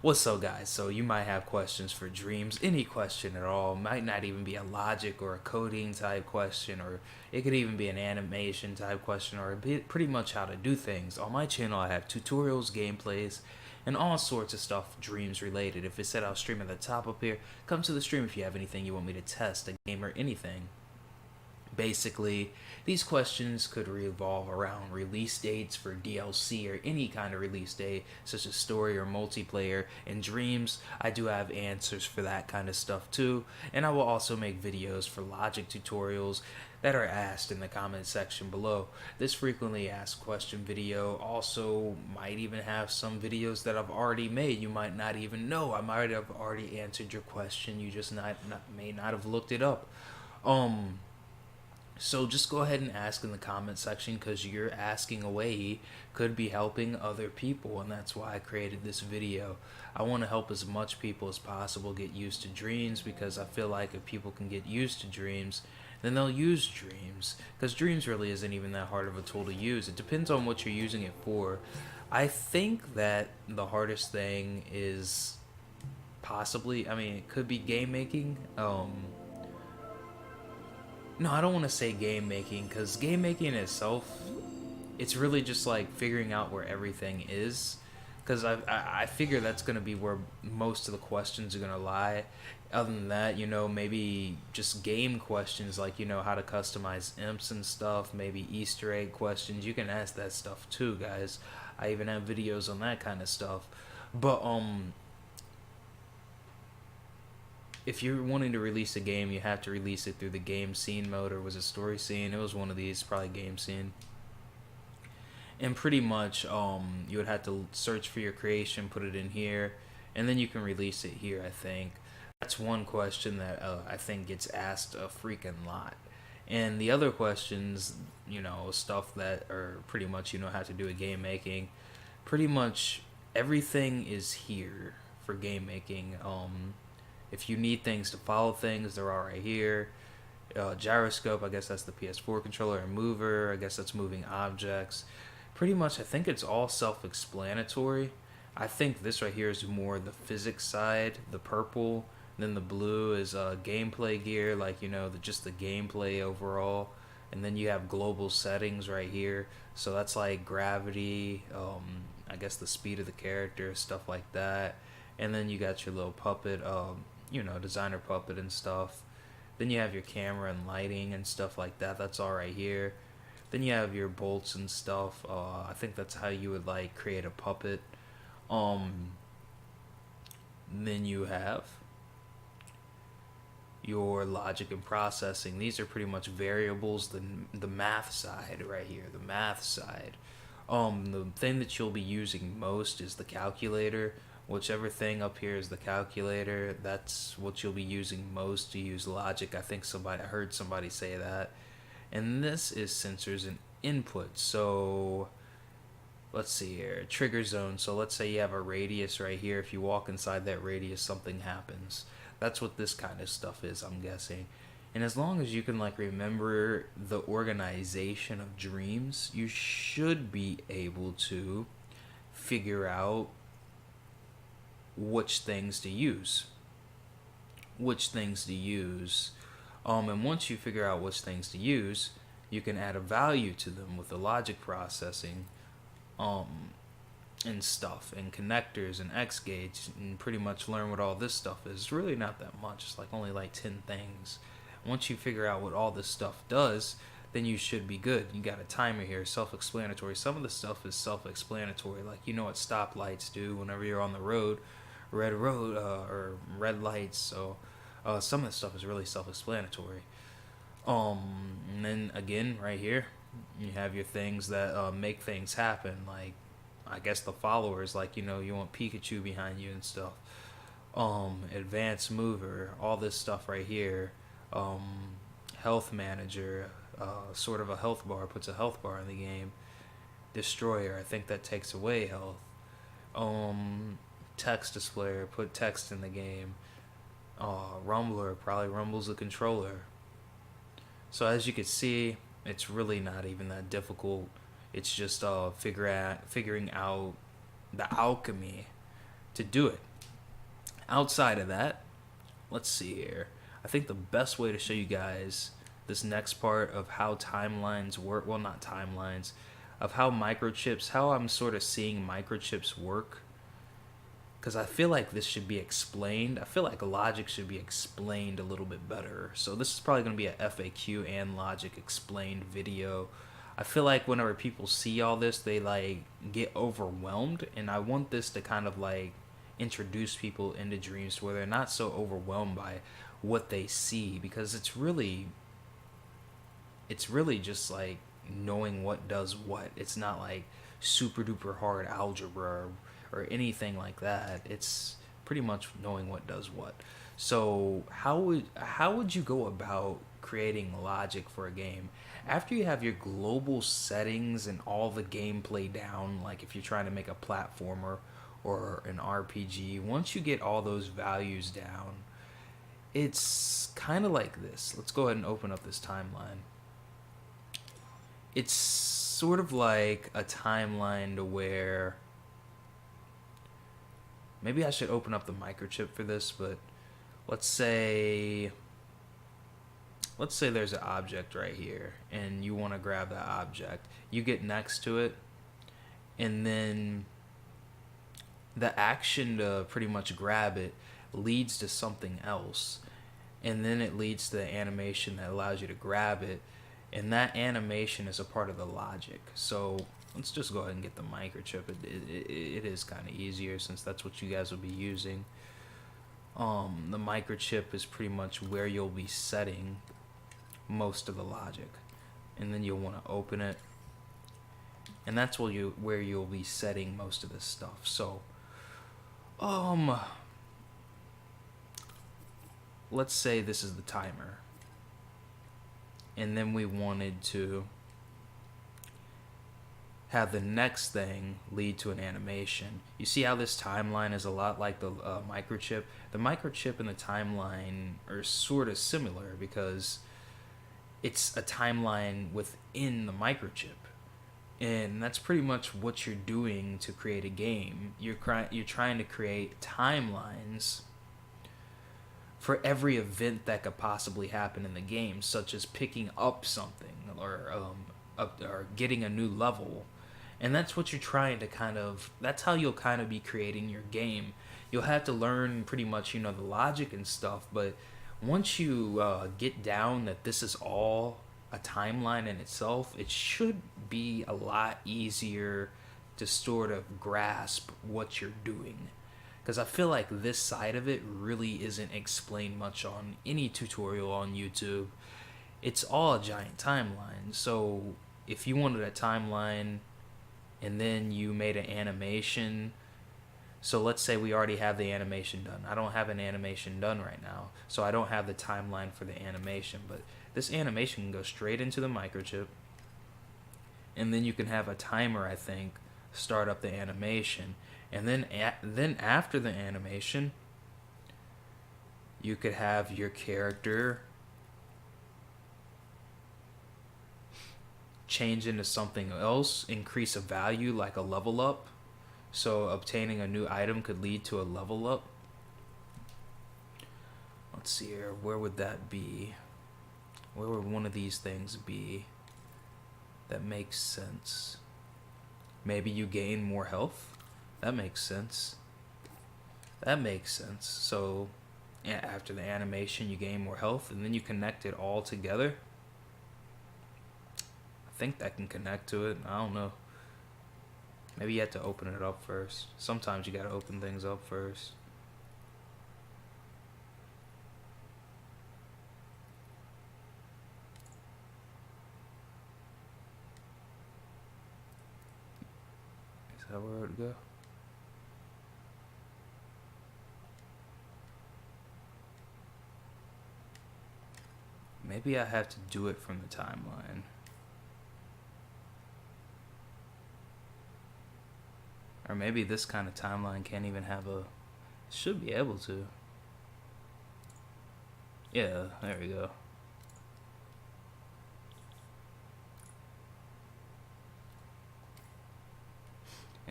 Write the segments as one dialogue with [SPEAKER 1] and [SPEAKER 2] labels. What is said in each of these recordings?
[SPEAKER 1] What's up, guys? So you might have questions for dreams, any question at all. Might not even be a logic or a coding type question, or it could even be an animation type question, or a bit, pretty much how to do things. On my channel, I have tutorials, gameplays, and all sorts of stuff dreams related. If it said I'll stream at the top up here, come to the stream if you have anything you want me to test, a game or anything. Basically, these questions could revolve around release dates for DLC or any kind of release date, such as story or multiplayer. In Dreams, I do have answers for that kind of stuff too, and I will also make videos for logic tutorials that are asked in the comment section below. This frequently asked question video also might even have some videos that I've already made. You might not even know. I might have already answered your question. You just may not have looked it up. So just go ahead and ask in the comment section, because you're asking away could be helping other people, and that's why I created this video. I want to help as much people as possible get used to dreams, because I feel like if people can get used to dreams, then they'll use dreams, because dreams really isn't even that hard of a tool to use. It depends on what you're using it for. I think that the hardest thing is possibly, I mean, it could be game making. No, I don't want to say game making, because game making itself, it's really just like figuring out where everything is. Because I figure that's going to be where most of the questions are going to lie. Other than that, maybe just game questions like, how to customize imps and stuff, maybe Easter egg questions. You can ask that stuff too, guys. I even have videos on that kind of stuff. But, if you're wanting to release a game, you have to release it through the game scene mode, or was it story scene? It was one of these, probably game scene. And pretty much, you would have to search for your creation, put it in here, and then you can release it here, I think. That's one question that I think gets asked a freaking lot. And the other questions, stuff that are pretty much, have to do with game making. Pretty much everything is here for game making. If you need things to follow things, they're all right here. Gyroscope, I guess that's the PS4 controller. And mover, I guess that's moving objects. Pretty much, I think it's all self-explanatory. I think this right here is more the physics side, the purple. Then the blue is gameplay gear, like, just the gameplay overall. And then you have global settings right here. So that's like gravity, I guess the speed of the character, stuff like that. And then you got your little puppet, designer puppet and stuff. Then you have your camera and lighting and stuff like that. That's all right here. Then you have your bolts and stuff. I think that's how you would like create a puppet. Then you have your logic and processing. These are pretty much variables. The math side right here. The math side. The thing that you'll be using most is the calculator. Whichever thing up here is the calculator, that's what you'll be using most to use logic. I heard somebody say that. And this is sensors and inputs. So let's see here, trigger zone. So let's say you have a radius right here. If you walk inside that radius, something happens. That's what this kind of stuff is, I'm guessing. And as long as you can like remember the organization of dreams, you should be able to figure out which things to use. And once you figure out which things to use, you can add a value to them with the logic processing, and stuff, and connectors and X gauge, and pretty much learn what all this stuff is. It's really not that much. It's like only like 10 things. Once you figure out what all this stuff does, then you should be good. You got a timer here, self-explanatory. Some of the stuff is self-explanatory, like what stoplights do whenever you're on the road, or red lights. So some of the stuff is really self-explanatory. And then again, right here, you have your things that make things happen. Like, I guess the followers, like you want Pikachu behind you and stuff. Advanced mover, all this stuff right here. Health manager, sort of a health bar, puts a health bar in the game. Destroyer, I think that takes away health. Text displayer, put text in the game. Rumbler, probably rumbles the controller. So as you can see, it's really not even that difficult. It's just figuring out the alchemy to do it. Outside of that, let's see here. I think the best way to show you guys this next part of how timelines work, well, not timelines, of how microchips, how I'm sort of seeing microchips work, because I feel like this should be explained. I feel like logic should be explained a little bit better. So this is probably going to be a FAQ and logic explained video. I feel like whenever people see all this, they like get overwhelmed, and I want this to kind of like introduce people into dreams where they're not so overwhelmed by what they see, because it's really just like knowing what does what. It's not like super duper hard algebra or anything like that. It's pretty much knowing what does what. So how would you go about creating logic for a game after you have your global settings and all the gameplay down? Like if you're trying to make a platformer or an RPG, once you get all those values down, it's kind of like this. Let's go ahead and open up this timeline. It's sort of like a timeline to where maybe I should open up the microchip for this, but let's say there's an object right here and you want to grab that object. You get next to it, and then the action to pretty much grab it leads to something else, and then it leads to the animation that allows you to grab it, and that animation is a part of the logic. So let's just go ahead and get the microchip. It is kind of easier since that's what you guys will be using. The microchip is pretty much where you'll be setting most of the logic, and then you'll want to open it, and that's where you'll be setting most of this stuff. So let's say this is the timer, and then we wanted to have the next thing lead to an animation. You see how this timeline is a lot like the microchip? The microchip and the timeline are sort of similar because it's a timeline within the microchip. And that's pretty much what you're doing to create a game. You're trying to create timelines for every event that could possibly happen in the game, such as picking up something or getting a new level. And that's what you're trying to that's how you'll kind of be creating your game. You'll have to learn pretty much, the logic and stuff, but once you get down that this is all a timeline in itself, it should be a lot easier to sort of grasp what you're doing. Because I feel like this side of it really isn't explained much on any tutorial on YouTube. It's all a giant timeline. So if you wanted a timeline and then you made an animation, so let's say we already have the animation done. I don't have an animation done right now, so I don't have the timeline for the animation, but this animation can go straight into the microchip, and then you can have a timer, I think, start up the animation, and then after the animation, you could have your character change into something else, increase a value like a level up. So obtaining a new item could lead to a level up. Let's see here, where would that be? Where would one of these things be that makes sense? Maybe you gain more health? That makes sense. That makes sense. So after the animation you gain more health, and then you connect it all together. I think that can connect to it. I don't know. Maybe you have to open it up first. Sometimes you gotta open things up first. Is that where it would go? Maybe I have to do it from the timeline. Or maybe this kind of timeline can't even have a... Should be able to. Yeah, there we go.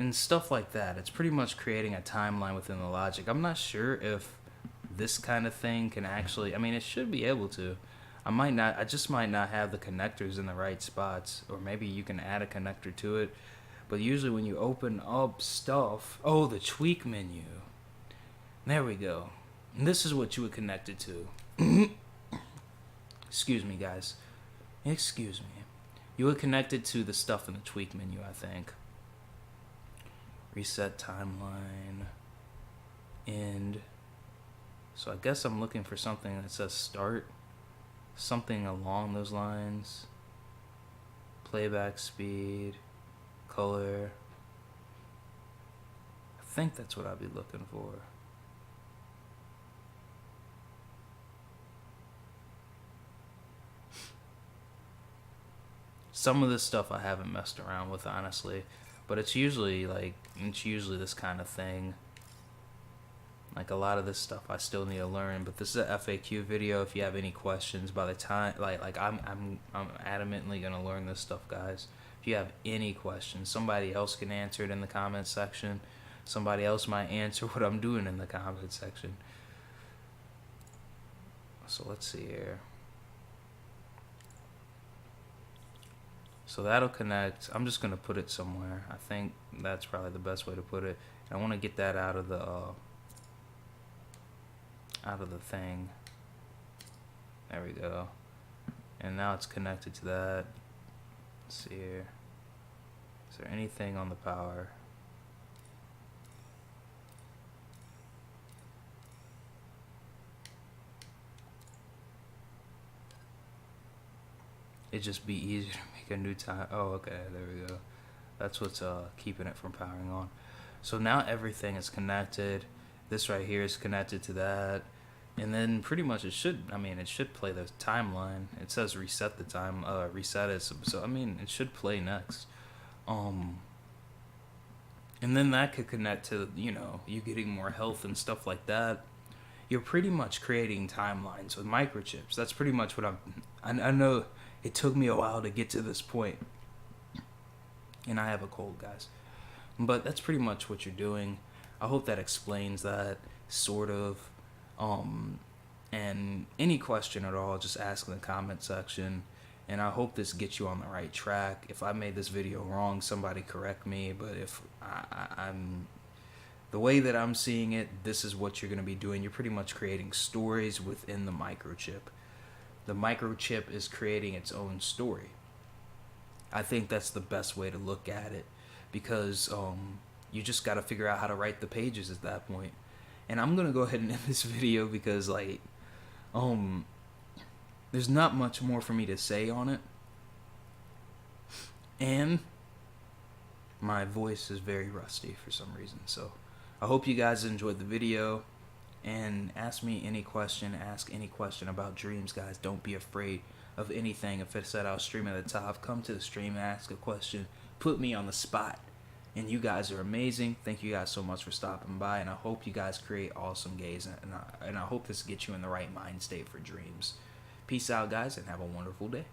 [SPEAKER 1] and stuff like that. It's pretty much creating a timeline within the logic. I'm not sure if this kind of thing can actually, I mean, it should be able to. I just might not have the connectors in the right spots, or maybe you can add a connector to it. But usually when you open up stuff, oh, the tweak menu. There we go. And this is what you would connect it to. Excuse me, guys. Excuse me. You would connect it to the stuff in the tweak menu, I think. Reset timeline. End. So I guess I'm looking for something that says start. Something along those lines. Playback speed. Color. I think that's what I'll be looking for. Some of this stuff I haven't messed around with, honestly, but it's usually this kind of thing. Like a lot of this stuff I still need to learn, but this is a FAQ video. If you have any questions, by the time I'm adamantly gonna learn this stuff, guys. If you have any questions, somebody else can answer it in the comment section. Somebody else might answer what I'm doing in the comment section. So let's see here. So that'll connect. I'm just gonna put it somewhere. I think that's probably the best way to put it. I want to get that out of the thing. There we go. And now it's connected to that. Let's see here. Is there anything on the power? It'd just be easier to make a new time. Oh, okay, there we go. That's what's keeping it from powering on. So now everything is connected. This right here is connected to that. And then pretty much it should play the timeline. It says reset the time, reset it. So I mean, it should play next. And then that could connect to, you getting more health and stuff like that. You're pretty much creating timelines with microchips. That's pretty much what I know it took me a while to get to this point. And I have a cold, guys. But that's pretty much what you're doing. I hope that explains that, sort of. And any question at all, just ask in the comment section. And I hope this gets you on the right track. If I made this video wrong, somebody correct me. But if I'm the way that I'm seeing it, this is what you're going to be doing. You're pretty much creating stories within the microchip. The microchip is creating its own story. I think that's the best way to look at it, because you just got to figure out how to write the pages at that point. And I'm going to go ahead and end this video because there's not much more for me to say on it. And my voice is very rusty for some reason. So I hope you guys enjoyed the video. And ask me any question. Ask any question about dreams, guys. Don't be afraid of anything. If it said I'll stream at the top, come to the stream and ask a question. Put me on the spot. And you guys are amazing. Thank you guys so much for stopping by. And I hope you guys create awesome games. And I hope this gets you in the right mind state for dreams. Peace out, guys, and have a wonderful day.